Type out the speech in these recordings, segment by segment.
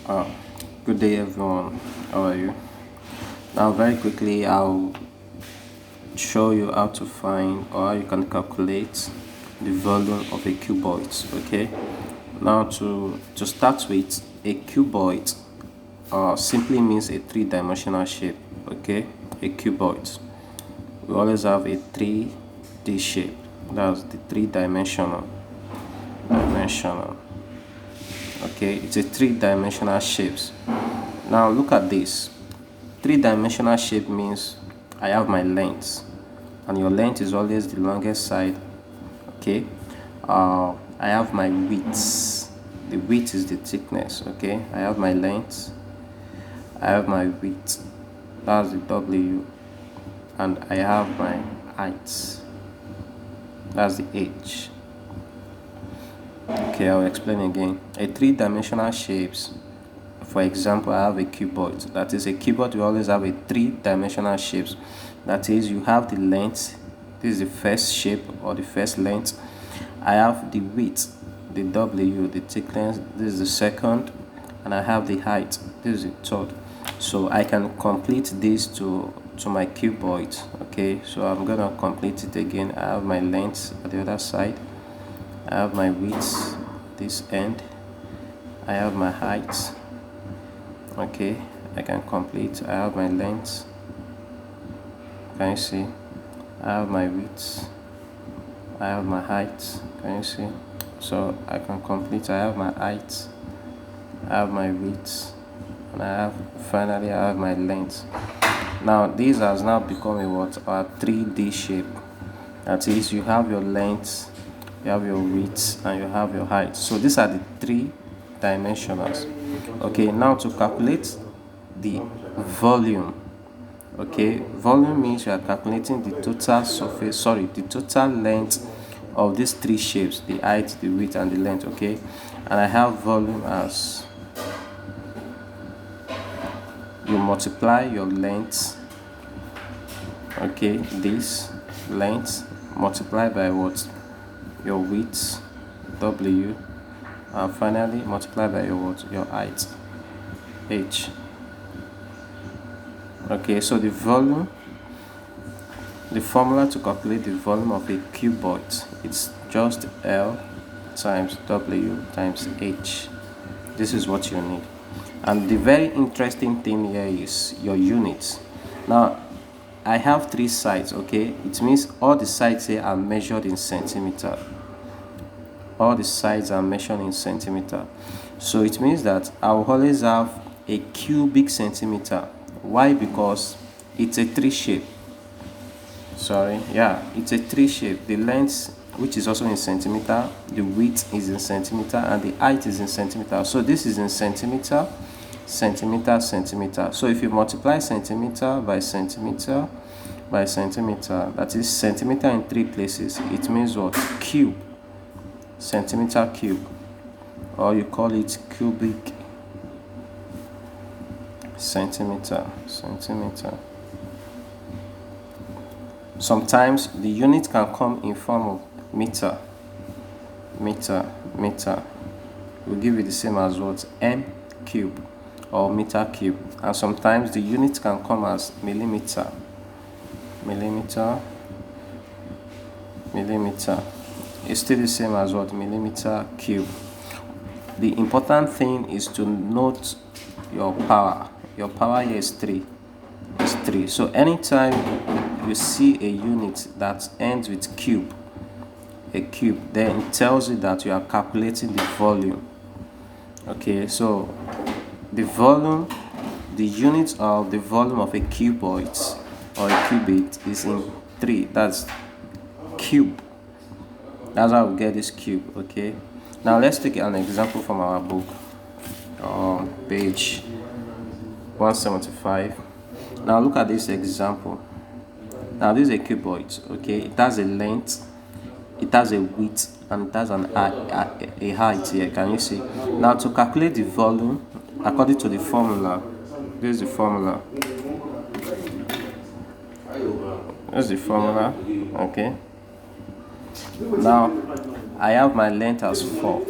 Uh, Good day, everyone. How are you? Now, very quickly, I'll show you how to find or how you can calculate the volume of a cuboid. Okay. Now, to start with, a cuboid simply means a three-dimensional shape. Okay, a cuboid. We always have a 3D shape. That's the three-dimensional. Okay, it's a three-dimensional shapes. Now look at this. Three-dimensional shape means I have my length, and your length is always the longest side. Okay, I have my width. The width is the thickness. Okay, I have my length, I have my width, that's the W, and I have my height, that's the H. Okay, I'll explain again. A three-dimensional shapes. For example, I have a cuboid. That is, a cuboid will always have a three-dimensional shapes. That is, you have the length. This is the first shape or the first length. I have the width, the W, the thickness. This is the second, and I have the height. This is the third. So I can complete this to my cuboid. Okay, so I'm gonna complete it again. I have my length at the other side. I have my width this end. I have my height. Okay, I can complete. I have my length. Can you see? I have my width. I have my height. Can you see? So I can complete. I have my height. I have my width, and finally I have my length. Now this has now become a 3D shape. That is, you have your length, you have your width, and you have your height. So these are the three dimensionals. Okay, now to calculate the volume. Okay, volume means you are calculating the total surface, the total length of these three shapes: the height, the width, and the length. Okay, and I have volume as you multiply your length. Okay, this length multiply by what? Your width, W, and finally multiply by your height, H. Okay, so the volume, the formula to calculate the volume of a cuboid, it's just L times W times H. This is what you need. And the very interesting thing here is your units. Now I have three sides. Okay, it means all the sides here are measured in centimeter. All the sides are measured in centimeter. So it means that I will always have a cubic centimeter. Why? Because it's a three shape. It's a three shape. The length, which is also in centimeter, the width is in centimeter, and the height is in centimeter. So this is in centimeter, centimeter, centimeter. So if you multiply centimeter by centimeter by centimeter, that is centimeter in three places, it means what? Cube. Centimeter cube, or you call it cubic centimeter. Sometimes the unit can come in form of meter. We'll give you the same as what? M cube or meter cube. And sometimes the unit can come as millimeter. It's still the same as what? Millimeter cube. The important thing is to note your power. Your power here is 3. It's 3. So anytime you see a unit that ends with cube, then it tells you that you are calculating the volume. Okay, so the volume, the unit of the volume of a cuboid or a cubit is in 3. That's cube. That's how we get this cube. Okay, now let's take an example from our book, page 175. Now look at this example. Now this is a cuboid. Okay, it has a length, it has a width, and it has a height here. Can you see? Now to calculate the volume according to the formula, this is the formula. Okay, now I have my length as 4.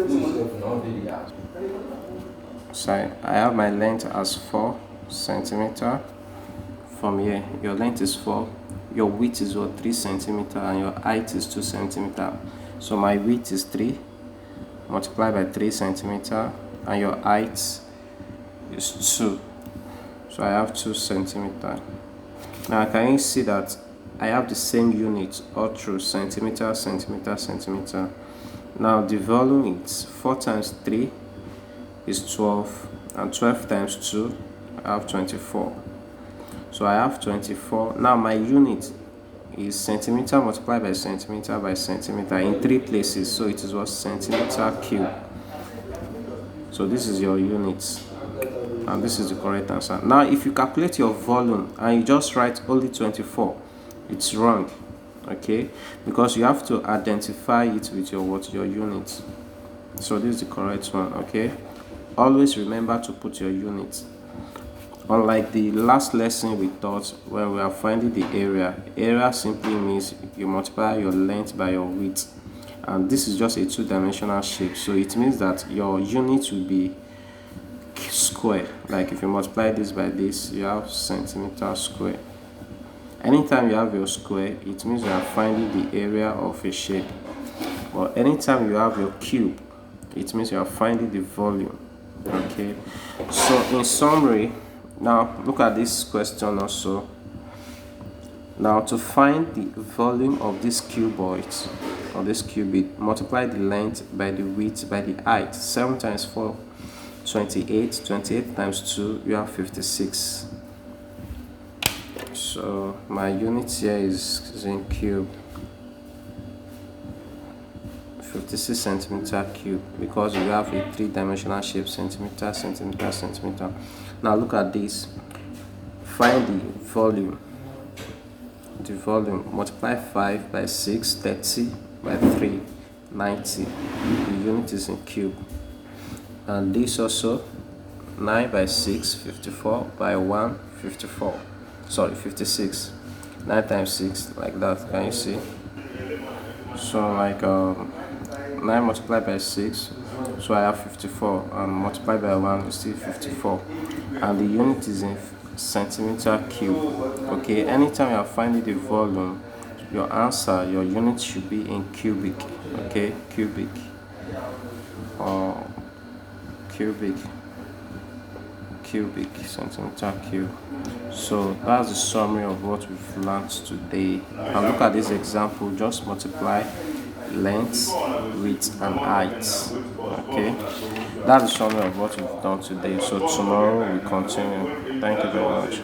So I have my length as 4 centimeter. From here, your length is 4, your width is what, 3 centimeter, and your height is 2 centimeter. So my width is 3 multiplied by 3 centimeter, and your height is 2. So I have 2 centimeter. Now can you see that I have the same unit all through: centimeter, centimeter, centimeter. Now the volume is 4 times 3 is 12, and 12 times 2, I have 24. So I have 24. Now my unit is centimeter multiplied by centimeter in 3 places. So it is what, centimeter cube. So this is your unit, and this is the correct answer. Now if you calculate your volume and you just write only 24, it's wrong, okay, because you have to identify it with your unit. So this is the correct one, okay. Always remember to put your unit. Unlike the last lesson we taught, when we are finding the area simply means you multiply your length by your width, and this is just a two-dimensional shape, so it means that your unit will be square. Like if you multiply this by this, you have centimeter square. Anytime you have your square, it means you are finding the area of a shape. But anytime you have your cube, it means you are finding the volume, okay. So in summary, now look at this question also. Now to find the volume of this cuboid or this cubit, multiply the length by the width by the height. 7 times 4, 28. 28 times 2, you have 56. So my unit here is in cube, 56 centimeter cube, because we have a 3-dimensional shape: centimeter, centimeter, centimeter. Now look at this. Find the volume. The volume, multiply 5 by 6, 30, by 3, 90. The unit is in cube. And this also, 9 by 6, 54, by 1, 54. Sorry, 56. 9 times 6, like that. Can you see? So like 9 multiplied by 6, so I have 54, and multiplied by 1 is still 54, and the unit is in centimeter cube, okay. Anytime you are finding the volume, your answer, your unit should be in cubic, okay. Cubic or cubic centimeter cube. So that's the summary of what we've learned today. And look at this example. Just multiply length, width, and height, okay. That's the summary of what we've done today. So tomorrow we continue. Thank you very much.